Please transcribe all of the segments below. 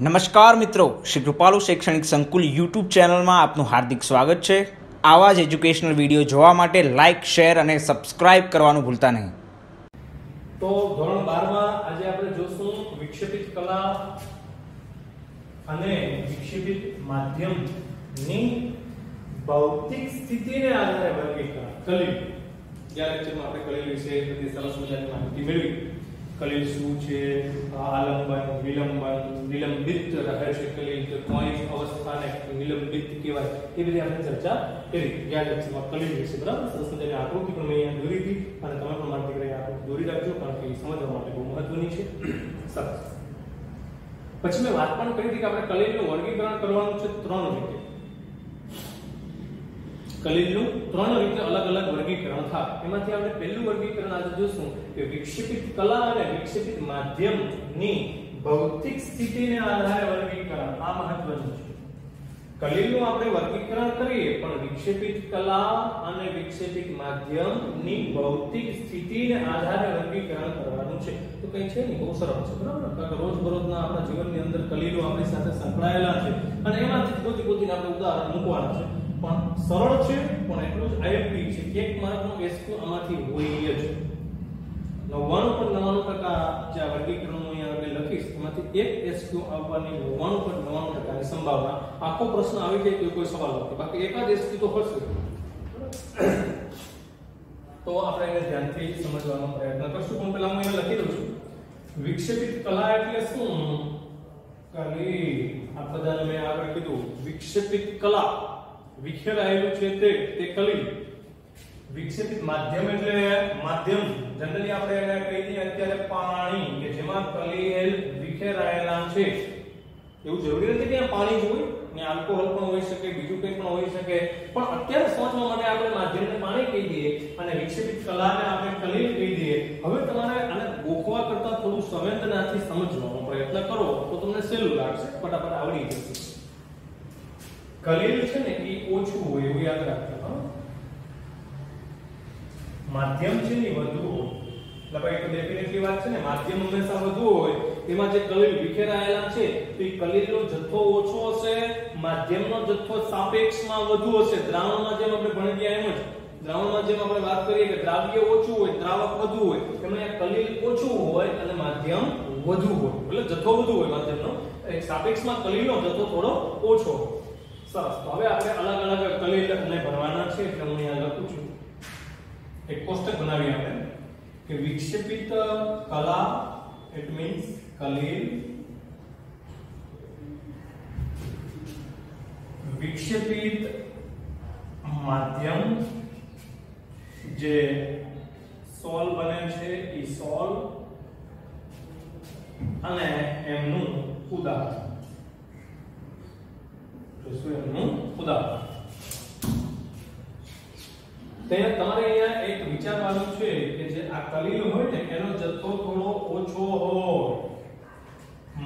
નમસ્કાર મિત્રો, શ્રી કૃપાલુ શૈક્ષણિક સંકુલ યુટ્યુબ ચેનલમાં આપનું હાર્દિક સ્વાગત છે। આવા જ એજ્યુકેશનલ વિડીયો જોવા માટે લાઇક, શેર અને સબસ્ક્રાઇબ કરવાનું ભૂલતા નહીં। તો ધોરણ 12 માં આજે આપણે જોશું વિક્ષેપિત કલા અને વિક્ષેપિત માધ્યમની ભૌતિક સ્થિતિને આધારે વર્ગીકરણ કલીલ। ગયા લેક્ચરમાં આપણે કલીલ વિશે બધી સરસ મજાની માહિતી મેળવી। કલીલ શું છે, આલંબન, વિલંબન, નિલંબિત રહે છે કલીલ, તો કોઈ અવસ્થાને નિલંબિત કહેવાય, એ બધી આપણે ચર્ચા કરી ગયા લેક્ચરમાં કલીલ વિશે। બરાબર, સરસ મજાની આકૃતિ પણ મેં અહીંયા દોરી હતી અને તમે પણ મારી દીકરી આકૃતિ દોરી રાખજો, કારણ કે એ સમજવા માટે બહુ મહત્વની છે। સરસ, પછી મેં વાત પણ કરી હતી કે આપણે કલીલનું વર્ગીકરણ કરવાનું છે 3 રીતે। કલીલનું 3 રીતે અલગ અલગ વર્ગીકરણ થાય। એમાંથી આપણે પહેલું વર્ગીકરણ આજે જોશું કે વિક્ષેપિત કલા અને વિક્ષેપિત માધ્યમની ભૌતિક સ્થિતિને આધારે વર્ગીકરણ। આ મહત્વનું છે। કલીલનું આપણે વર્ગીકરણ કરીએ પણ વિક્ષેપિત કલા અને વિક્ષેપિત માધ્યમની ભૌતિક સ્થિતિને આધારે વર્ગીકરણ કરવાનું છે। તો કઈ છે નહીં, બહુ સરળ છે। બરાબર, કારણ કે રોજબરોજના આપણા જીવનની અંદર કલીલો આપણી સાથે સંકળાયેલા છે અને એમાંથી ગોતીને આપણે ઉદાહરણ મૂકવાના છે। પણ સરળ છે, પણ એટલું જ આઈએમપી છે કે 1 માર્કનો એસક્યુ આમાંથી હોય જ। 99.99% જે વર્ગીકરણ હું અહીંયા આગળ લખીશ એમાંથી એક એસક્યુ આવવાની 99.99% સંભાવના। આખો પ્રશ્ન આવી જાય તો કોઈ સવાલ નથી, બાકી એકાદ એસક્યુ તો હશે। તો આપણે એને ધ્યાનથી સમજવાનો પ્રયત્ન કરશું। પણ પહેલા હું અહીંયા લખી દઉં છું વિક્ષેપિત કલા એટલે શું? કલી આ બધાને મેં આગળ કીધું વિક્ષેપિત કલા, વિખેરાયેલું છે તે કલીલ। વિક્ષેપિત માધ્યમ એટલે માધ્યમ, જનરલી આપણે એને કહી દઈએ અત્યારે પાણી, કે જેમાં કલીલ વિખેરાયેલા છે। એવું જરૂરી નથી કે પાણી જ હોય, ને આલ્કોહોલ પણ હોઈ શકે, બીજું કંઈ પણ હોઈ શકે, પણ અત્યારે સમજવા માટે આપણે માધ્યમને પાણી કહી દઈએ અને વિક્ષેપિત કલાને આપણે કલીલ કહી દઈએ। હવે તમારે આને ગોખવા કરતા થોડું સંવેદનાથી સમજવાનો પ્રયત્ન કરો તો તમને સહેલું લાગશે, ફટાફટ આવડી જશે। કલીલ છે ને એ ઓછું હોય એવું યાદ રાખજો। માધ્યમ છે ને વધુ હોય, એટલે ભાઈ તો ડેફિનેટલી વાત છે ને, માધ્યમ હંમેશા વધુ હોય। એમાં જે કલીલ વિખેરાયેલા છે તો એ કલીલનો જથ્થો ઓછો હશે, માધ્યમનો જથ્થો સાપેક્ષમાં વધુ હશે। દ્રાવણમાં જેમ આપણે ભણી ગયા એમ જ, દ્રાવણમાં જેમ આપણે વાત કરીએ કે દ્રાવ્ય ઓછું હોય, દ્રાવક વધુ હોય, એમાં કલીલ ઓછું હોય અને માધ્યમ વધુ હોય, એટલે જથ્થો વધુ હોય માધ્યમનો, સાપેક્ષમાં કલીલનો જથ્થો થોડો ઓછો હોય। સરસ, તો હવે આપણે અલગ અલગ કલીલને ભરવાના છે, એટલે હું અહીંયા લખું છું, એક કોષ્ટક બનાવીએ આપણે કે વિક્ષેપિત કલા, ઇટ મીન્સ કલીલ, વિક્ષેપિત માધ્યમ જે સોલ બને છે એ સોલ અને એમનું ઉદાહરણ ઉદાહરણ। તમારે અહીંયા એક વિચારવાનું છે કે જે આ કલીલ હોય ને એનો જથ્થો થોડો ઓછો હોય,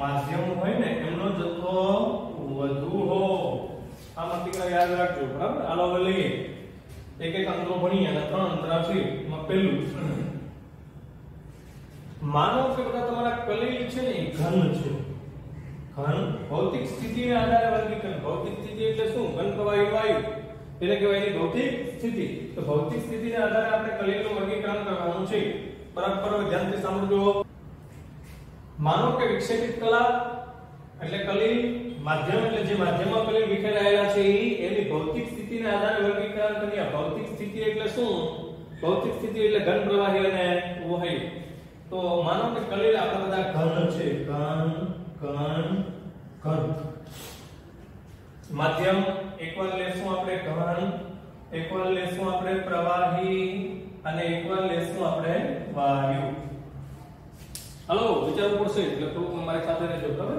માધ્યમ હોય ને એનો જથ્થો વધુ હોય। આ માત્રા યાદ રાખજો। બરાબર, હાલો હવે લઈએ એક એક અંતરો ભણીએ અને 3 અંતર છે। એમાં પહેલું, માનો કે બધા તમારા કલીલ છે ને ઘન છે। ઘન ભૌતિક સ્થિતિને આધારે વર્ગીકરણ। ભૌતિક સ્થિતિ એટલે શું? ઘન પ્રવાહી વાયુ, એને કહેવાય એની ભૌતિક સ્થિતિ। તો ભૌતિક સ્થિતિને આધારે આપણે કલીલનું વર્ગીકરણ કરવાનું છે। બરાબર, ધ્યાનથી સાંભળજો। માનો કે વિક્ષેપિત કલા એટલે કલીલ, માધ્યમ એટલે જે માધ્યમમાં કલીલ વિખેરાયેલા છે એની ભૌતિક સ્થિતિને આધારે વર્ગીકરણ કરીએ। ભૌતિક સ્થિતિ એટલે શું? ભૌતિક સ્થિતિ એટલે ઘન પ્રવાહી અને વાયુ। તો માનો કે કલીલ આપણા બધા ઘન છે, ઘન ઘન ઘન। માધ્યમ એકવાર લેશું આપણે ઘન, એકવાર લેશું આપણે પ્રવાહી અને એકવાર લેશું આપણે વાયુ। હાલો વિચારવું પડશે, એટલે થોડુંક મારી સાથે રહેજો। બરાબર,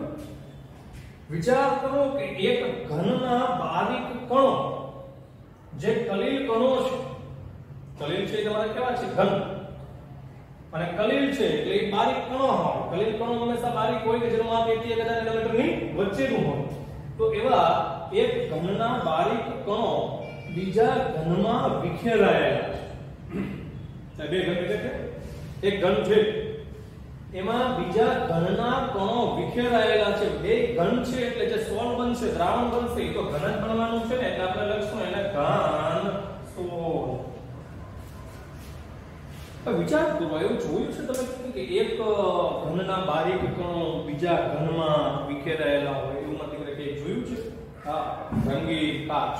વિચાર કરો કે એક ઘનના બારીક કણો, જે કલીલ કણો છે, કલીલ છે તમારે કેવા છે? ઘન, અને કલીલ છે એટલે એ બારીક કણો હોય। કલીલ કણો હંમેશા બારીક હોય કે જેનું માપ 1 થી 1000 નેનોમીટરની વચ્ચેનું હોય। તો એવા એક ઘનના બારીક કણો બીજા ઘનમાં વિખેરાયેલા છે। બે ઘન એટલે એક ઘન છે, એમાં બીજા ઘનના કણો વિખેરાયેલા છે, બે ઘન છે એટલે જે સોલ બનશે, દ્રાવણ બનશે, એ તો ઘન જ બનવાનું છે ને, એટલે આપણે લખશું એને ઘન સોલ. વિચાર કરો, એવું જોયું છે તમે કે એક ઘનના બારીક કણો બીજા ઘનમાં વિખેરાયેલા હોય, એવું નથી કે જોયું છે? હા, રંગીન કાચ.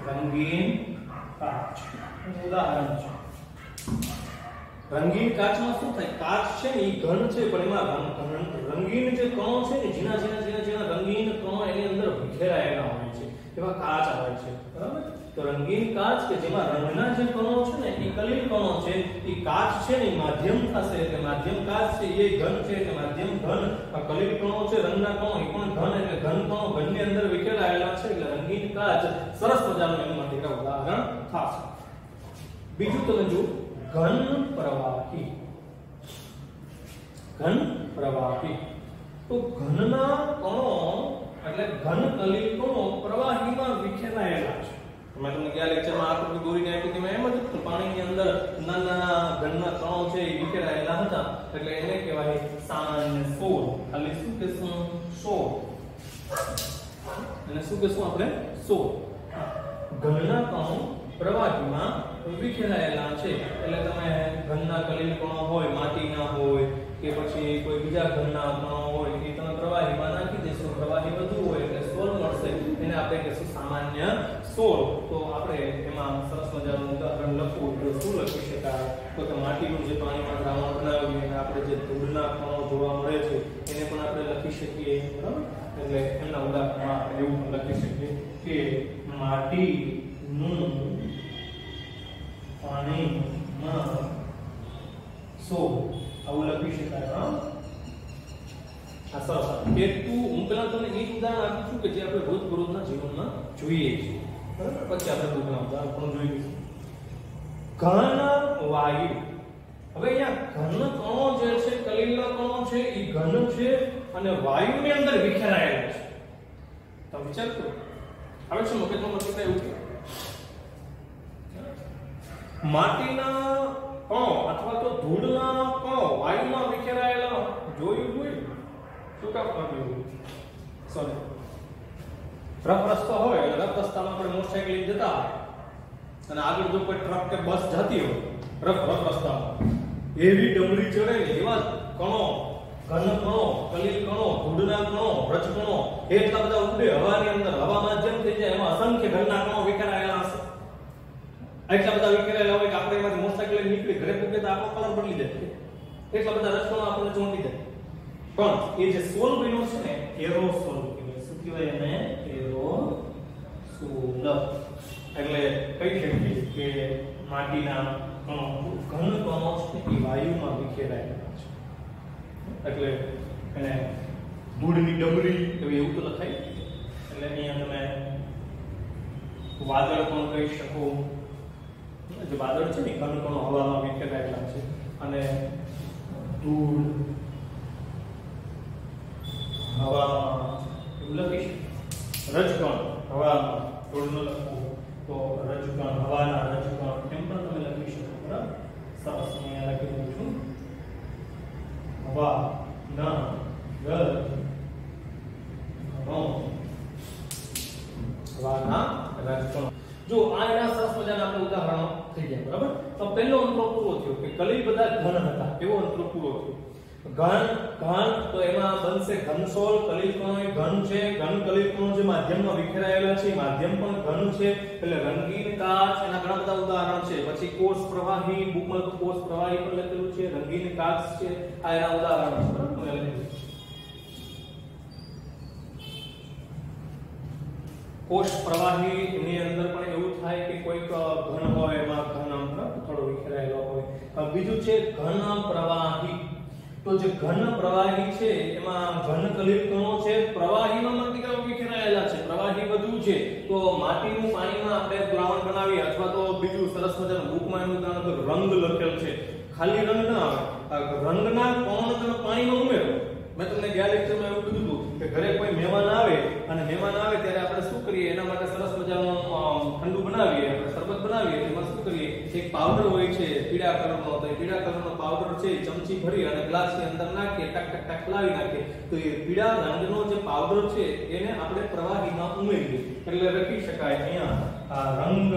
રંગીન કાચ ઉદાહરણ છે. રંગીન કાચમાં શું થાય? કાચ છે ને એ ઘન છે, પણ એમાં રંગીન જે કણો છે ને, ઝીણા રંગીન કણો એની અંદર વિખેરાયેલા હોય છે, એવા કાચ આવે છે. બરાબર? તો રંગીન કાચ કે જેમાં રંગના જે કણો છે ને એ કલીલ કણો છે, એ કાચ છે ને માધ્યમ થશે, એટલે માધ્યમ કાચ છે એ ઘન છે, એટલે માધ્યમ ઘન. આ કલીલ કણો છે, રંગના કણો એ પણ ઘન, એટલે ઘન કણો ઘનની અંદર વિખેરાયેલા છે, એટલે રંગીન કાચ સરસ મજાનું એનું માટે ઉદાહરણ થશે. બીજું તમે જો ઘન પ્રવાહી. ઘન પ્રવાહી તો ઘનના કણો એટલે ઘન કલીલ કણો પ્રવાહીમાં વિખેરાયેલા છે. મેં તમને ગયા લેક્ચરમાં આકૃતિ દોરીને આપી હતી, એમ જ પાણીની અંદર નાના ઘનના કણો છે એ વિખેરાયેલા હતા, એટલે એને કહેવાય સામાન્ય સોળ. ખાલી શું કહેશું? સોળ. અને શું કહેશું આપણે? સોળ. ઘનના કણો પ્રવાહીમાં વિખેરાયેલા છે, એટલે તમે ઘનના કલીલ કણો હોય, માટીના હોય કે પછી કોઈ બીજા ઘનના કણો હોય, એ તમે પ્રવાહીમાં નાખી દેશો, પ્રવાહી વધુ હોય એટલે સોલ મળશે, એને આપણે કહીશું સામાન્ય સોલ. તો આપણે એમાં સરસ મજાનું ઉદાહરણ લખવું તો શું લખી શકાય? તો કે માટીનું જે પાણીમાં દ્રાવણ બનાવીએ અને આપણે જે ધૂળના કણો જોવા મળે છે એને પણ આપણે લખી શકીએ. બરાબર? એટલે એમના ઉદાહરણમાં આપણે એવું લખી શકીએ કે માટીનું પાણીમાં સોલ, આવું લખી શકાય. આ સરસ. એટલું હું પહેલા તમને એક ઉદાહરણ આપું છું કે જે આપણે રોજબરોજના જીવનમાં જોઈએ છીએ. બરાબર? પછી આપણે બીજા ઉદાહરણ પણ જોઈશું. ઘન વાયુ. હવે અહીંયા ઘન કણો જે છે, કલીલના કણો છે, એ ઘન છે અને વાયુની અંદર વિખેરાયેલા છે. તમે વિચાર કરો, હવે શું મગજમાં મતલબ એવું છે? માટીના કણો અથવા તો ધૂળના કણો વાયુમાં વિખેરાયેલા જોયું હોય. શું કામ કર્યું? સોરી, રફ રસ્તો હોય, રફ રસ્તામાં આપણે મોટરસાઇકલ લઈને જતા હોય અને આગળ જો કોઈ ટ્રક કે બસ જતી હોય રફ રસ્તામાં, એવી ડમરી ચડે ને એવા કણો, ઘન કણો, કલીલ કણો, ધૂળના કણો, રજ કણો એટલા બધા ઉડે હવાની અંદર, હવા માધ્યમ થઈ જાય, એમાં અસંખ્ય ઘનના કણો વિખેરાયેલા હશે. એટલા બધા વિખેરાયેલા હોય કે આપણે એમાંથી મોટરસાઇકલ લઈને નીકળી ઘરે પૂગે તો આપણો કલર બદલી જાય, એટલા બધા રજ કણો આપણને ચોંટી જાય. પણ એ જે સોલ બન્યો છે ને, એરોસોલ કહેવાય. શું કહેવાય એને? એરોસોલ. એટલે કઈ શકીએ કે માટીના કણો, ઘન કણો છે એ વાયુમાં વિખેરાયેલા છે, એટલે એને ધૂળની ડમરી એવું તો લખાય. એટલે અહીંયા તમે વાદળ પણ કહી શકો. જે વાદળ છે ને ઘન કણો હવામાં વિખેરાયેલા છે, અને ધૂળ હવામાં એવું લખી શકે. રજકણ હવામાં, ધૂળનો લખવું તો રજકણ, હવાના રજકણ એમ પણ તમે લખી શકો. બરાબર? સરસ. અહીંયા લખી દઉં છું હવા ના હવાના રજકણ. જો આ એના સરસ મજાના આપણે ઉદાહરણો થઈ ગયા. બરાબર? તો પહેલો અંતરો પૂરો થયો કે કલીલ બધા ઘન હતા, એવો અંતરો પૂરો થયો. ઘન તો એમાં બનશે ઘનસોલ. કલીલ કણો એ ઘન છે, ઘન કલીલ કણો જે માધ્યમમાં વિખેરાયેલા છે, માધ્યમ પણ ઘન છે, એટલે રંગીન કાચ એના ઘણા બધા ઉદાહરણ છે. પછી કોષ પ્રવાહી, બુકમાં તો કોષ પ્રવાહી પણ લખેલું છે, રંગીન કાચ છે, આ એના ઉદાહરણ છે. બરાબર? કોષ પ્રવાહી ની અંદર પણ એવું થાય કે કોઈક ઘન હોય એમાં ઘન થોડો વિખેરાયેલો હોય. બીજું છે ઘન પ્રવાહી. તો જે ઘન પ્રવાહી છે એમાં ઘન કલીલ કણો છે, પ્રવાહીમાં મર્તિકાઓ વિખેરાયેલા છે, પ્રવાહી વધુ છે. તો માટીનું પાણીમાં આપણે દ્રાવણ બનાવીએ અથવા તો બીજું સરસ મજાનું બુકમાં એનું રંગ લખેલ છે, ખાલી રંગ ના આવે, રંગના કણોને તમે પાણીમાં ઉમેરો. મેં તમને ગયા લેક્ચરમાં એવું કીધું હતું કે ઘરે કોઈ મહેમાન આવે અને મહેમાન આવે ત્યારે આપણે શું કરીએ? એના માટે સરસ મજાનું ઠંડુ બનાવીએ, આપણે શરબત બનાવીએ. એમાં શું કરીએ? એક પાવડર હોય છે પીળા કલરનો, તો એ પીળા કલરનો પાવડર છે ચમચી ભરી અને ગ્લાસની અંદર નાખીએ, ટક ટક ટક લાવી નાખીએ, તો એ પીળા રંગનો જે પાવડર છે એને આપણે પ્રવાહીમાં ઉમેરીએ એટલે લખી શકાય અહીંયા આ રંગ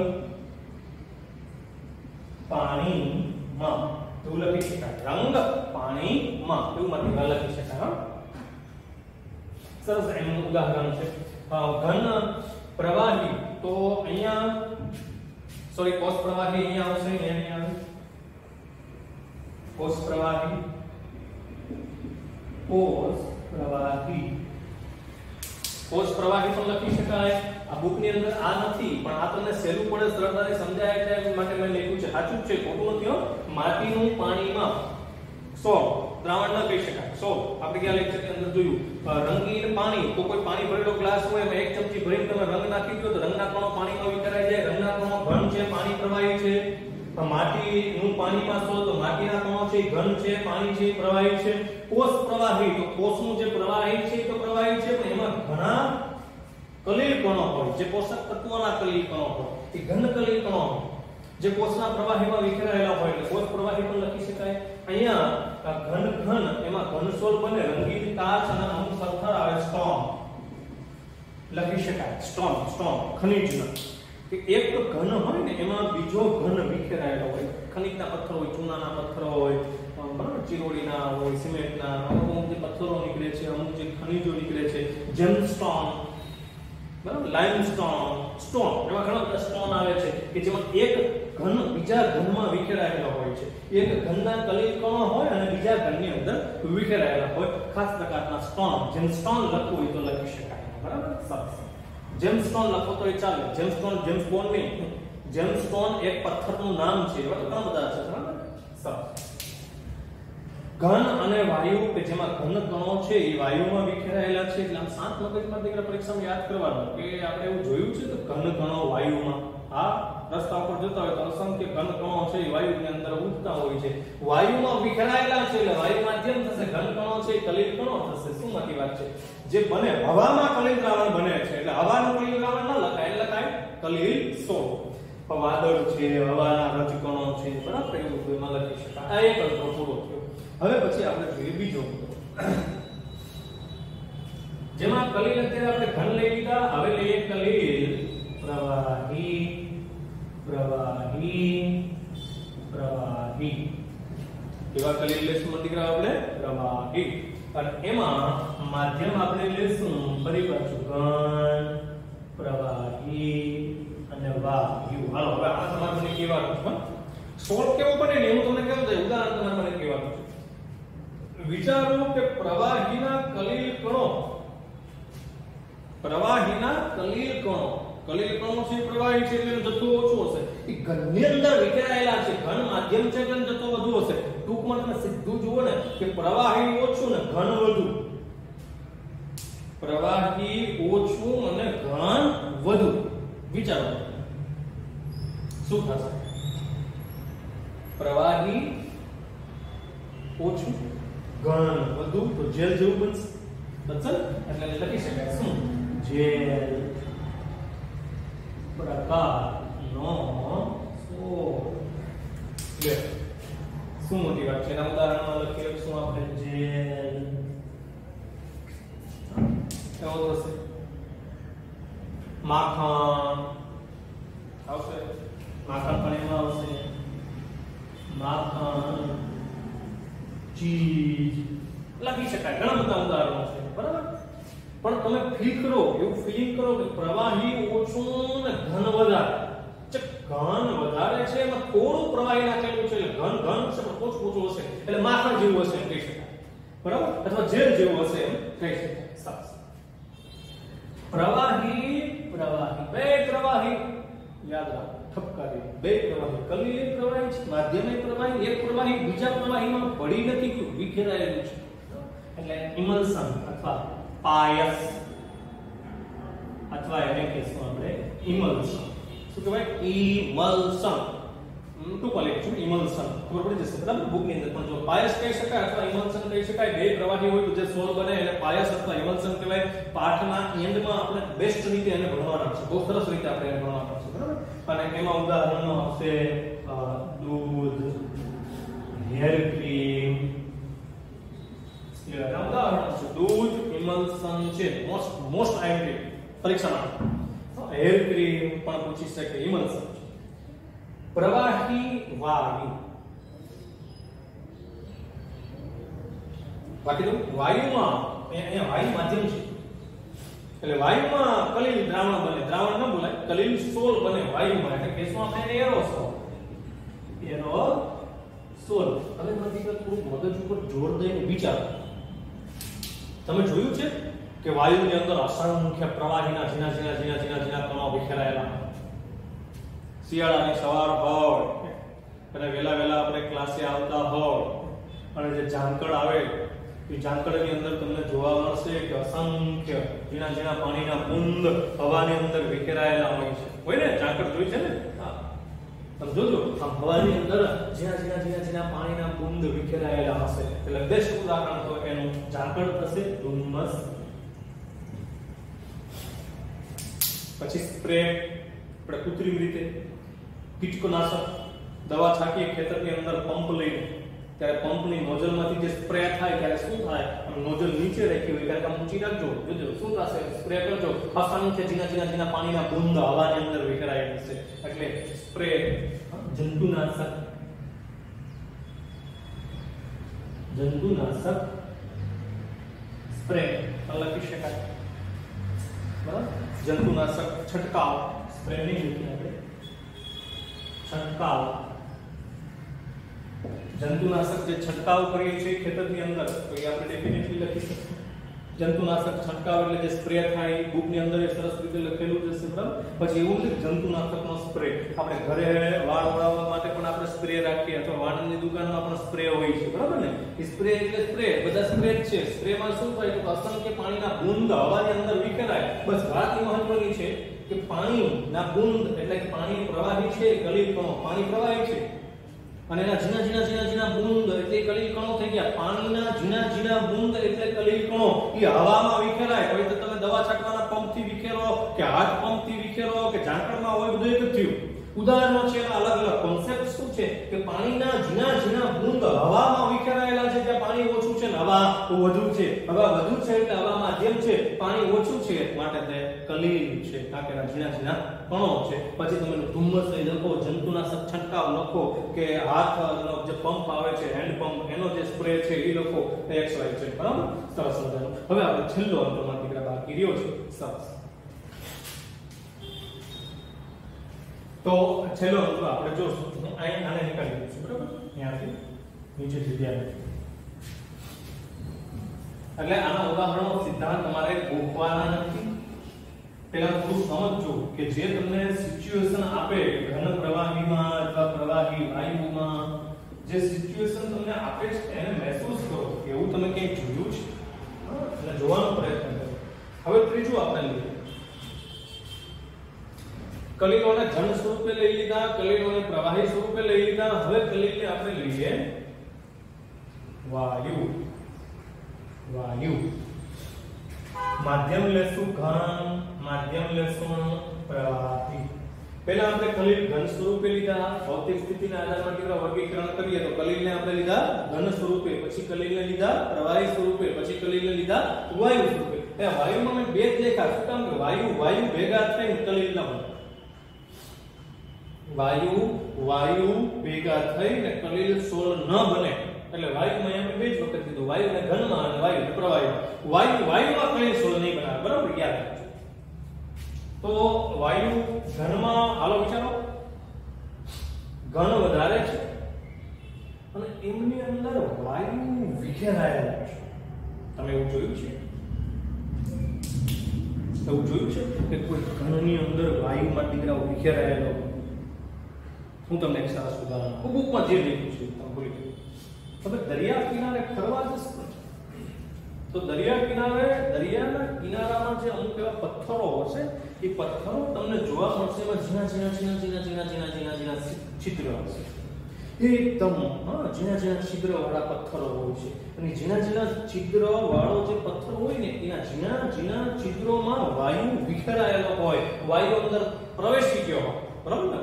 પાણીમાં, એવું લખી શકાય, રંગ પાણીમાં એવું માટે લખી શકાય. સરસ એનું ઉદાહરણ છે. ઘન પ્રવાહી, તો અહીંયા સોરી કોષ પ્રવાહી અહીંયા આવશે, અહીંયા આવે કોષ પ્રવાહી, કોષ પ્રવાહી, કોષ પ્રવાહી પણ લખી શકાય. આ બુક ની અંદર આ નથી પણ આ તમને સહેલું પડે, સરળતાથી સમજાય એટલે માટે મેં લખ્યું છે. સાચું છે ખોટું નથી હો. માટીનું પાણીમાં સોળ દ્રાવણ ન કહી શકાય. સોળ આપણે ગયા લેક્ચર ની અંદર જોયું. રંગીન પાણી, તો કોઈ પાણી ભરેલો ગ્લાસ હોય એમાં એક ચમચી ભરીને તમે રંગ નાખી દો તો રંગના કણો પાણીમાં વિખરાઈ જાય. રંગના કણો ઘન છે, પાણી પ્રવાહી છે. માટીનું પાણીમાં સોળ, તો માટીના કણો છે ઘન છે, પાણી છે પ્રવાહી છે. કોષ પ્રવાહી, તો કોષનું જે પ્રવાહી છે તો પ્રવાહી છે પણ એમાં ઘણા કલીલ કણો હોય, જે પોષક તત્વોના કલીલ કણો હોય, એ ઘન કલીલ કણો હોય જે કોષના પ્રવાહીમાં વિખરાયેલા હોય એટલે કોષ પ્રવાહી પણ લખી શકાય. અહીંયા ઘન એમાં ઘનસોલ બને, રંગીન કાચ અને અમુક પથ્થર આવે, સ્ટોન લખી શકાય. સ્ટોન ખનિજનો કે એક ઘન હોય ને એમાં બીજો ઘન વિખરાયેલો હોય. ખનિજના પથ્થર હોય, ચૂનાના પથ્થર હોય, બરાબર, ચિરોડીના હોય, સિમેન્ટના, અમુક જે પથ્થરો નીકળે છે, અમુક જે ખનિજો નીકળે છે, જેમસ્ટોન, બરાબર, લાઇમસ્ટોન, સ્ટોન, એવા ઘણા બધા સ્ટોન આવે છે કે જેમાં એક ઘન બીજા ઘનમાં વિખેરાયેલો હોય છે. એક ઘનના કલીલ કણો હોય અને બીજા ઘનની અંદર વિખેરાયેલા હોય. ખાસ પ્રકારના સ્ટોન, જેમસ્ટોન લખવું હોય તો લખી શકાય. બરાબર, સરસ. જેમસ્ટોન લખો તો એ ચાલે. જેમસ્ટોન, જેમ્સ બોન્ડ નહીં, જેમસ્ટોન એક પથ્થરનું નામ છે. એવા તો ઘણા બધા છે. બરાબર, સરસ. ઘન અને વાયુ કે જેમાં ઘન કણો છે એ વાયુમાં વિખેરાયેલા છે એટલે આમ શાંત મગજમાં દીકરા પરીક્ષામાં યાદ કરવાનું કે આપણે એવું જોયું છે કે ઘન કણો વાયુમાં, આ રસ્તા ઉપર જતા હોય તો અસંખ્ય ઘન કણો છે એ વાયુની અંદર ઉડતા હોય છે. વાયુમાં વિખેરાયેલા છે એટલે વાયુ માધ્યમ થશે. ઘન કણો છે એ કલીલ કણો થશે. શું મોટી વાત છે? જે બને હવામાં કલીલ દ્રાવણ બને છે એટલે હવાનું કલીલ દ્રાવણ ન લખાય, એટલે લખાય કલીલ સોળ. વાદળ છે, હવાના રજકણો છે, બરાબર, એવું બધું એમાં લખી શકાય. આ એક અંતરો પૂરો થયો. હવે પછી આપણે જોઈએ બીજો જેમાં કલીલ અત્યારે આપણે ઘન લઈ લીધા. હવે લઈએ કલીલ પ્રવાહી. કેવા કલીલ લેશું દીકરા આપણે? પ્રવાહી. અને એમાં માધ્યમ આપણે લેશું ફરી પાછું ઘન, પ્રવાહી અને વાયુ. હાલો હવે આ તમારે મને કહેવાનું છે. સોલ્વ કેવો બને ને એવું તમને કેવું છે ઉદાહરણ તમારે મને કહેવાનું છે. વિચારો કે પ્રવાહીના કલીલ કણો, કલીલ કણો છે પ્રવાહી છે એટલે જથ્થો ઓછો હશે. એ ઘનની અંદર વિખેરાયેલા છે. ઘન માધ્યમ છે એટલે જથ્થો વધુ હશે. ટૂંકમાં તમે સીધું જુઓ ને કે પ્રવાહી ઓછું ને ઘન વધુ. પ્રવાહી ઓછું અને ઘન વધુ. વિચારો શું થશે? પ્રવાહી ઓછું, ઘન વધુ, તો જેલ જેવું બનશે. બચન એટલે લખી શકાય શું? જેલ પ્રકારનો સોળ. લે શું મોટી વાત છે? એના ઉદાહરણમાં લખીએ શું આપણે? જેલ કેવો થશે? માખણ આવશે. માખણ પણ એમાં આવશે. માખણ, ચીઝ લખી શકાય. ઘણા બધા ઉદાહરણો છે. બરાબર, પણ તમે ફીલ કરો, એવું ફીલિંગ કરો કે પ્રવાહી ઓછું ને ઘન વધારે. ઘન વધારે છે એમાં થોડું પ્રવાહી નાખેલું છે એટલે ઘન છે પણ ઓછું હશે એટલે માખણ જેવું હશે એમ કહી શકાય. બરાબર, અથવા જેલ જેવું હશે એમ કહી શકાય. સરસ. પ્રવાહી, બે પ્રવાહી યાદ રાખો, ઠપકારી. બે પ્રવાહી, કલીલ પ્રવાહી છે, માધ્યમિક પ્રવાહી. એક પ્રવાહી બીજા પ્રવાહીમાં ભળી નથી ગયું, વિખેરાયેલું છે એટલે ઇમલ્શન અથવા પાયસ, અથવા એને કહેશું આપણે ઇમલ્શન. શું કહેવાય? ઇમલ્શન. ટૂંકો લેખું ઇમલ્શન, ખબર પડી જશે. બરાબર, બુક ની અંદર પણ જો પાયસ કહી શકાય અથવા ઇમલ્શન કહી શકાય. બે પ્રવાહી હોય તો જે સોલ બને એને પાયસ અથવા ઇમલ્શન કહેવાય. પાઠના એન્ડમાં આપણે બેસ્ટ રીતે એને ભણવાના છે. બહુ સરસ રીતે આપણે એને ભણવાના છે. બરાબર, અને એમાં ઉદાહરણો આવશે दूध, हेयर क्रीम, उदाहरण છે दूध ઇમલ્શન છે મોસ્ટ આઈએમપી પરીક્ષામાં हेयर क्रीम પણ પૂછી શકે ઇમલ્શન છે પ્રવાહી વાયુ બાકી તો વાયુમાં અહીંયા વાયુ માધ્યમ છે એટલે વાયુમાં કલીલ દ્રાવણ બને દ્રાવણ ન બોલાય કલીલ સોલ બને વાયુમાં એટલે કેસમાં આપણે એરોસોલ હવે મને થોડું મગજ ઉપર જોર દઈને વિચારો તમે જોયું છે કે વાયુની અંદર અસંખ્ય પ્રવાહીના ઝીણા કણો વિખેરાયેલા શિયાળાની સવાર હોય અને વેલા આપણે ક્લાસે આવતા હોય અને જે ઝાંકળ આવે એ ઝાંકળની અંદર તમને જોવા મળશે કે અસંખ્ય ઝીણા પાણીના બુંદ હવાની અંદર વિખેરાયેલા હોય ને ઝાંકળ જોઈ છે ને તમે જોજો આમ હવાની અંદર ઝીણા પાણીના બુંદ વિખેરાયેલા હશે એટલે બેસ્ટ ઉદાહરણ તો એનું ઝાંકળ થશે ધુમ્મસ પછી સ્પ્રે આપણે કૃત્રિમ રીતે કીટકનાશક દવા છાંટીએ ખેતરની અંદર પંપ લઈને ત્યારે પંપની નોઝલમાંથી જે સ્પ્રે થાય ત્યારે શું થાય નોઝલ નીચે રાખી હોય ત્યારે ઊંચી રાખજો જોજો શું થશે સ્પ્રે કરજો અસંખ્ય ઝીણા પાણીના બુંદ હવાની અંદર વિખેરાયેલા હશે એટલે સ્પ્રે જંતુનાશક સ્પ્રે લખી શકાય બરાબર જંતુનાશક છંટકાવ સ્પ્રે નહીં લખીએ આપણે છંટકાવ જંતુનાશક જે છંટકાવ કરીએ છીએ ખેતરની અંદર તો એ આપણે ડેફિનેટલી લખી શકીએ જંતુનાશક છંટકાવ એટલે જે સ્પ્રે થાય બુકની અંદર એ સરસ રીતે લખેલું છે બરાબર પછી એવું છે જંતુનાશકનો સ્પ્રે આપણે ઘરે વાળ ઓળાવવા માટે પણ આપણે સ્પ્રે રાખીએ અથવા વાળની દુકાનમાં પણ સ્પ્રે હોય છે બરાબર ને એ સ્પ્રે એટલે સ્પ્રે બધા સ્પ્રે જ છે સ્પ્રેમાં શું થાય તો અસંખ્ય પાણીના બુંદ હવાની અંદર વિખેરાય બસ વાત એ મહત્વની છે કે પાણીના બુંદ એટલે કે પાણી પ્રવાહી છે કલીલ કણો પાણી પ્રવાહી છે અને એના ઝીણા બુંદ એટલે કલીલ કણો થઈ ગયા પાણીના ઝીણા બુંદ એટલે કલીલ કણો એ હવામાં વિખેરાય હોય તો તમે દવા છાંટવાના પંપથી વિખેરો કે હાથ પંપથી વિખેરો કે ઝાંકળમાં હોય બધું એક જ થયું ઉદાહરણો છે અલગ અલગ કોન્સેપ્ટ શું છે કે પાણીના ઝીણા બુંદ હવામાં વિખેરાયેલા છે જ્યાં પાણી ઓછું છે ને હવા વધુ છે હવા વધુ છે એટલે હવા માધ્યમ છે પાણી ઓછું છે માટે તે કલીલ છે કાકેના ઝીણા કણો છે પછી તમે ધુમ્મસ લઈ લખો જંતુનાશક છંટકાવ લખો કે હાથનો જે પંપ આવે છે હેન્ડ પંપ એનો જે સ્પ્રે છે એ લખો XY છે બરાબર સરસ મજાનું હવે આપણે છેલ્લો અંતમાં દીકરા બાકી રહ્યો છે સરસ તો છેલ્લો અંક આપણે જોશું અહીં આને નીકાળી દઈશું બરાબર અહીંયાથી નીચેથી ધ્યાન એટલે આના ઉદાહરણો સિદ્ધાંત તમારે ગોખવાના નથી પહેલા થોડું સમજજો કે જે તમને સિચ્યુએશન આપે ઘન પ્રવાહીમાં અથવા પ્રવાહી વાયુમાં જે સિચ્યુએશન તમને આપે છે એને મહેસૂસ કરો એવું તમે કંઈક જોયું છે અને જોવાનો પ્રયત્ન કરો હવે ત્રીજું આપણે લઈએ કલીલોને ઘન સ્વરૂપે લઈ લીધા કલીલોને પ્રવાહી સ્વરૂપે લઈ લીધા હવે કલીલને આપણે લઈએ વાયુ માધ્યમ લેશું ઘન માધ્યમ લેશું પ્રવાહી પહેલા આપણે કલીલ ઘન સ્વરૂપે લીધા ભૌતિક સ્થિતિના આધારે આપણે વર્ગીકરણ કરીએ તો કલીલને આપણે લીધા ઘન સ્વરૂપે પછી કલીલને લીધા પ્રવાહી સ્વરૂપે પછી કલીલને લીધા વાયુ સ્વરૂપે એ વાયુમાં મેં બે જ લેખા શું કામ કે વાયુ ભેગા થઈને કલીલ ન બને વાયુ ભેગા થઈને કલીલ સોલ ન બને એટલે વાયુમાં આપણે બે જ વખત કીધું વાયુને ઘનમાં અને વાયુને પ્રવાહીમાં વાયુમાં કલીલ સોલ નહીં બનાવે બરાબર યાદ રાખજો તો વાયુ ઘનમાં હાલો વિચારો ઘન વધારે છે અને એમની અંદર વાયુ વિખેરાયેલા છે તમે એવું જોયું છે કે કોઈ ઘનની અંદર વાયુમાં દીકરાઓ વિખેરાયેલો હું તમને એક સરસ ઉદાહરણ બુકમાં જે લખ્યું છે તમે ભૂલી ગયો હવે દરિયા કિનારે ફરવા જશો તો દરિયાના કિનારામાં જે અમુક એવા પથ્થરો હશે એ પથ્થરો તમને જોવા મળશે એમાં ઝીણા છિદ્ર હશે એકદમ ઝીણા છિદ્ર વાળા પથ્થરો હોય છે અને ઝીણા છિદ્ર વાળો જે પથ્થર હોય ને એના ઝીણા છિદ્રોમાં વાયુ વિખેરાયેલો હોય વાયુ અંદર પ્રવેશી ગયો હોય બરાબર ને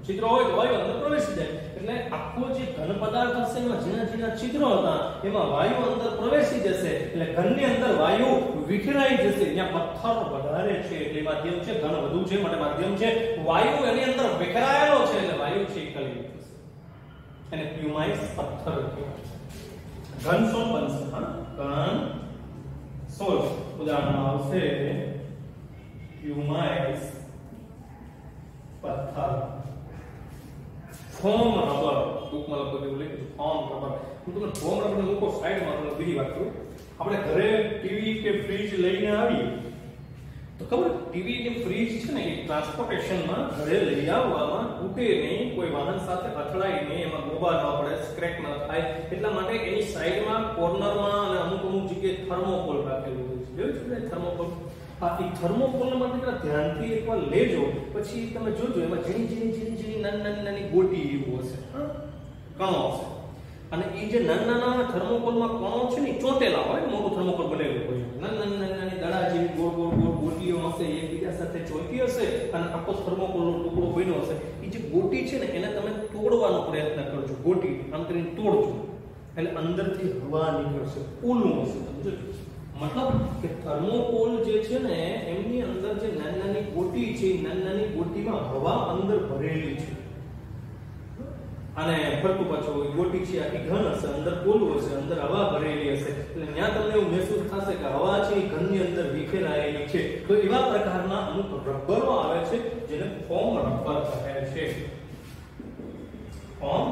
છિદ્રો હોય તો વાયુ અંદર પ્રવેશી જાય એટલે આખો જે ઘન પદાર્થ હશે એમાં ઝીણા ઝીણા છિદ્રો હતા એમાં વાયુ અંદર પ્રવેશી જશે એટલે ઘનની અંદર વાયુ વિખેરાઈ જશે જ્યાં પથ્થર વધારે છે એટલે માધ્યમ છે ઘન વધુ છે માટે માધ્યમ છે વાયુ એની અંદર વિખેરાયેલો છે એટલે વાયુ છે કલી થશે અને પ્યુમાઇસ પથ્થર કહેવાય ઘન સોલ બનશે હા ઘન સોલ ઉદાહરણમાં આવશે પ્યુમાઇસ પથ્થર ફોમ રબર બુકમાં લખો એવું લખ્યું ફોમ રબર હું તમને ફોમ રબર ને મૂકો સાઈડમાં તમને બીજી વાત કરું આપણે ઘરે ટીવી કે ફ્રીજ લઈને આવીએ તો ખબર ટીવી કે ફ્રીજ છે ને એ ટ્રાન્સપોર્ટેશનમાં ઘરે લઈ આવવામાં તૂટે નહીં કોઈ વાહન સાથે અથડાય નહીં એમાં ગોબા ન પડે સ્ક્રેચ ન થાય એટલા માટે એની સાઈડમાં કોર્નરમાં અને અમુક જગ્યાએ થર્મોકોલ રાખેલું હોય છે જોયું છે ને થર્મોકોલ આ ઈ થર્મોકોલ માટે જરા ધ્યાનથી એકવાર લેજો પછી તમે જોજો એમાં ઝીણી નાની ગોટી એવું હશે કણો હશે અને એ જે નાના થર્મોકોલમાં કણો છે ને ચોટેલા હોય મોટું થર્મોકોલ બનેલું હોય નાની દડા જેવી ગોળ ગોટીઓ હશે એકબીજા સાથે ચોંટી હશે અને આખો થર્મોકોલનો ટુકડો બન્યો હશે એ જે ગોટી છે ને એને તમે તોડવાનો પ્રયત્ન કરજો ગોટી આમ કરીને તોડજો એટલે અંદરથી હવા નીકળશે ઓલું હશે સમજો मतलब કે થર્મોકોલ જે છે ને એમની અંદર જે નાની ગોટી છે નાની ગોટીમાં હવા અંદર ભરેલી છે અને ફરતું પાછું ગોટી છે આખી ઘન હશે અંદર કોલું હશે અંદર હવા ભરેલી હશે એટલે ત્યાં તમને એવું મહેસૂસ થશે કે હવા છે એ ઘનની અંદર વિખેરાયેલી છે તો એવા પ્રકારના અમુક રબરો આવે છે જેને ફોમ રબર કહે છે ફોમ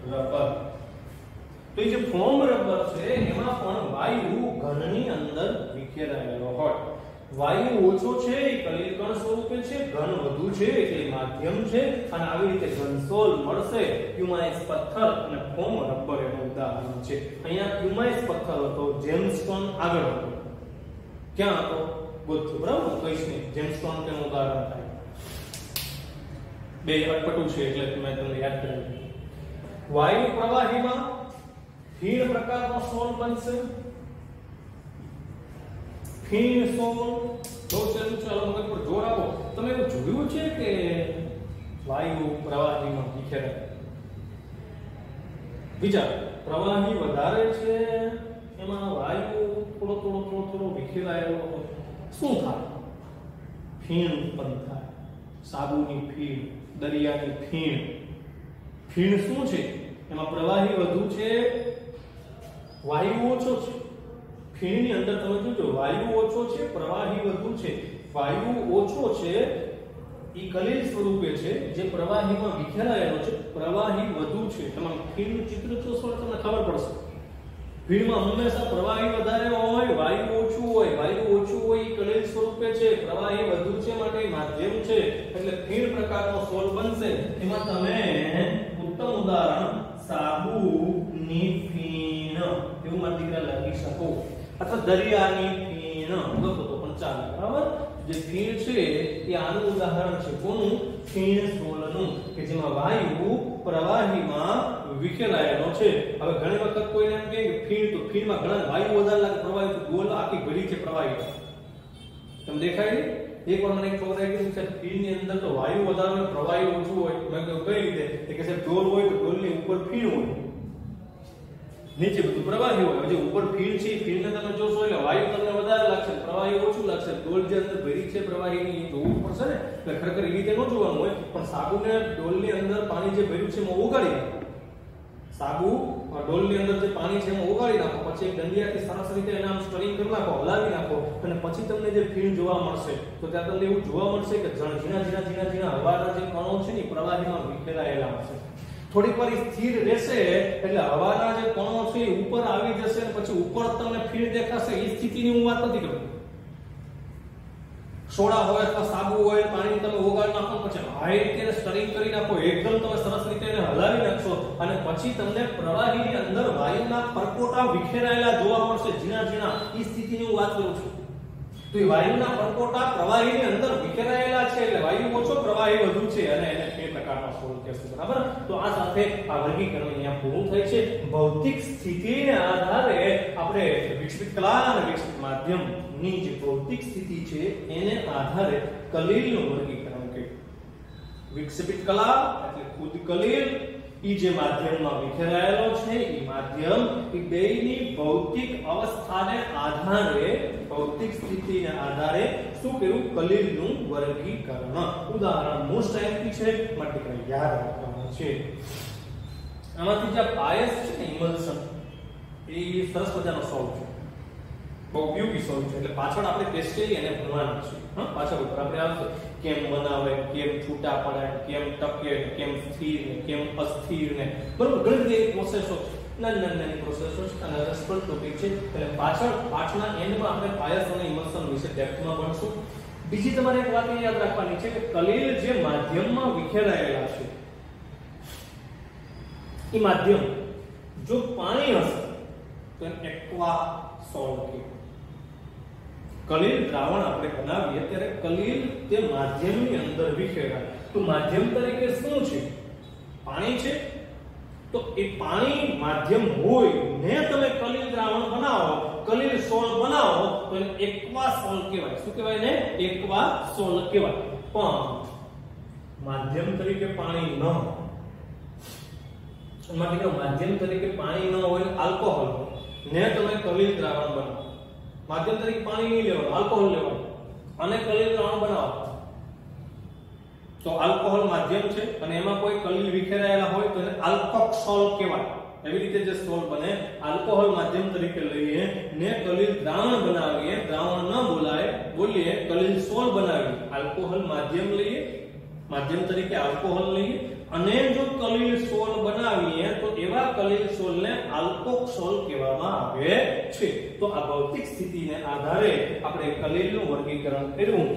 રબર તો એ જે ફોમ રબર છે એમાં પણ વાયુ ઘનની અંદર વિખેરાયેલો હોય વાયુ ઓછો છે એ કલિલ કણ સ્વરૂપે છે ઘન વધુ છે એટલે માધ્યમ છે અને આવી રીતે ઘનસોલ મળશે પ્યુમાઇસ પથ્થર અને ફોમ રબર એનું ઉદાહરણ છે અહીંયા પ્યુમાઇસ પથ્થર હતો જેમસ્ટોન આગળ હતો ક્યાં હતો ગોથુ બરાબર કહીશ ને જેમસ્ટોન તેનું ઉદાહરણ થાય બે અટપટું છે એટલે મેં તમને યાદ કરાવ્યું વાયુ પ્રવાહીમાં ફીણ પ્રકારનો સોલ બનશે ફીણ સોલ જો ચાલો મગજ પર જોર આપો તમે એવું જોયું છે કે વાયુ પ્રવાહીમાં વિખેરાય વિચાર પ્રવાહી વધારે છે એમાં વાયુ થોડો વિખેરાયેલો શું થાય ફીણ ઉત્પન્ન થાય સાબુની ફીણ દરિયાની ફીણ ફીણ શું છે એમાં પ્રવાહી વધુ છે વાયુ ઓછો છે ફીણની અંદર તમે જોજો વાયુ ઓછો છે પ્રવાહી વધુ છે વાયુ ઓછો છે ઈ કલિલ સ્વરૂપે છે જે પ્રવાહીમાં વિખેરાયેલો છે પ્રવાહી વધુ છે તમે ફીણનું ચિત્ર જોશો તો તમને ખબર પડશે ફીણમાં હંમેશા પ્રવાહી વધારે હોય વાયુ ઓછું હોય ઈ કલિલ સ્વરૂપે છે પ્રવાહી વધુ છે માટે માધ્યમ છે એટલે ફીણ પ્રકારનો સોલ બનશે એમાં તમે ઉત્તમ ઉદાહરણ સાબુની ફીણ એવું મારા દીકરા લખી શકો અથવા દરિયાની ફીણ લખો તો પણ ચાલે બરાબર જે ફીણ છે એ આનું ઉદાહરણ છે કોનું ફીણ સોલનું કે જેમાં વાયુ પ્રવાહીમાં વિખેરાયેલો છે હવે ઘણી વખત કોઈને એમ કહે કે ફીણ તો ફીણમાં ઘણા વાયુ વધારે લાગે પ્રવાહી તો ગોળ આખી ઘડી છે પ્રવાહી તમને દેખાય એકવાર મને એક છોકરાએ કીધું કે ફીણની અંદર તો વાયુ વધારે હોય પ્રવાહી ઓછું હોય મેં કહ્યું કઈ રીતે કે સાહેબ ડોલ હોય તો ડોલની ઉપર ફીણ હોય નીચે બધું પ્રવાહી હોય જે ઉપર ફીણ છે ફીણને તમે જોશો એટલે વાયુ તમને વધારે લાગશે પ્રવાહી ઓછું લાગશે ડોલ જે અંદર ભરી છે પ્રવાહીની જોવું પડશે ને એટલે ખરેખર એ રીતે ન જોવાનું હોય પણ સાબુને ડોલની અંદર પાણી જે ભર્યું છે એમાં ઓગાળી નાખો સાબુ ડોલની અંદર જે પાણી છે એમાં ઓગાળી નાખો પછી એક દંડિયાથી સરસ રીતે એને આમ સ્ટરિંગ કરી નાખો હલાવી નાખો અને પછી તમને જે ફીણ જોવા મળશે તો ત્યાં તમને એવું જોવા મળશે કે ઝીણા હવાના જે કણો છે ને પ્રવાહીમાં વિખેરાયેલા હશે થોડીક વાર સ્થિર રહેશે એટલે હવાના જે કણો છે એ ઉપર આવી જશે અને પછી ઉપર તમને ફીણ દેખાશે એ સ્થિતિની હું વાત નથી કરતો સોડા હોય અથવા સાબુ હોય પાણી તમે ઓગાળી નાખો પછી હાઈ રીતે સ્ટરિંગ કરી નાખો એકદમ તમે સરસ રીતે એને હલાવી નાખશો અને પછી તમને પ્રવાહીની અંદર વાયુના પરપોટા વિખેરાયેલા જોવા મળશે ઝીણા એ સ્થિતિની હું વાત કરું છું તો એ વાયુના પરપોટા પ્રવાહીની અંદર વિખેરાયેલા છે એટલે વાયુ ઓછો પ્રવાહી વધુ છે અને એને બે પ્રકારના સોલ કહેશું બરાબર તો આ સાથે આ વર્ગીકરણ અહીંયા પૂરું થાય છે ભૌતિક સ્થિતિને આધારે આપણે વિકસિત કલા અને વિકસિત માધ્યમની જે ભૌતિક સ્થિતિ છે એને આધારે કલિલનું વર્ગીકરણ કર્યું વિક્ષેપિત કલા એટલે ખુદ કલીલ ઈ જે માધ્યમમાં વિખેરાયેલો છે ઈ માધ્યમ ઈ બેયની ભૌતિક અવસ્થાને આધારે ભૌતિક સ્થિતિને આધારે શું કર્યું કલીલનું વર્ગીકરણ ઉદાહરણ મોસ્ટ આઈએમપી છે માટે કંઈ યાદ રાખવાનું છે આમાંથી જે પાયસ છે ને ઇમલ્શન એ સરસ મજાનો સોલ્વ છે બહુ ઉપયોગી સોલ્વ છે એટલે પાછળ આપણે પેસ્ટેલી એને ભણવાનું છે હા પાછળ ઉપર આપણે આવશે કેમ બનાવે કેમ છૂટા પડે કેમ ટકે કેમ સ્થિર ને કેમ અસ્થિર ને બરોબર ઘણી બધી પ્રોસેસો નાની પ્રોસેસો છે અને રસપ્રદ ટોપિક છે એટલે પાછળના એન્ડમાં આપણે પાયસ અને ઇમલ્શન વિશે ડેપ્થમાં ભણશું બીજી તમારે એક વાત યાદ રાખવાની છે કે કલીલ જે માધ્યમમાં વિખેરાયેલા છે એ માધ્યમ જો પાણી હશે તો એક્વા સોલ્વ કહેવાય કલીલ દ્રાવણ આપણે બનાવીએ ત્યારે કલીલ તે માધ્યમની અંદર વિખેરાય તો માધ્યમ તરીકે શું છે પાણી છે તો એ પાણી માધ્યમ હોય ને તમે કલીલ દ્રાવણ બનાવો કલીલ સોલ બનાવો તો એને એક્વા સોલ કહેવાય શું કહેવાય ને એક્વા સોલ કહેવાય પણ માધ્યમ તરીકે પાણી ન હોય માધ્યમ તરીકે પાણી ન હોય આલ્કોહોલ ને તમે કલીલ દ્રાવણ બનાવો માધ્યમ તરીકે પાણી નહીં લેવાનું આલ્કોહોલ લેવાનું અને કલીલ દ્રાવણ બનાવો તો આલ્કોહોલ માધ્યમ છે અને એમાં કોઈ કલીલ વિખેરાયેલા હોય તો એને આલ્કોક્સોલ કહેવાય એવી રીતે જે સોલ બને આલ્કોહોલ માધ્યમ તરીકે લઈએ ને કલીલ દ્રાવણ બનાવીએ દ્રાવણ ન બોલીએ કલીલ સોલ બનાવીએ આલ્કોહોલ માધ્યમ લઈએ માધ્યમ તરીકે આલ્કોહોલ લઈએ અને જો કલીલ સોલ બનાવીએ તો એવા કલીલ સોલને આલ્કોક્સોલ કહેવામાં આવે છે તો આ ભૌતિક સ્થિતિને આધારે આપણે કલીલનું વર્ગીકરણ કર્યું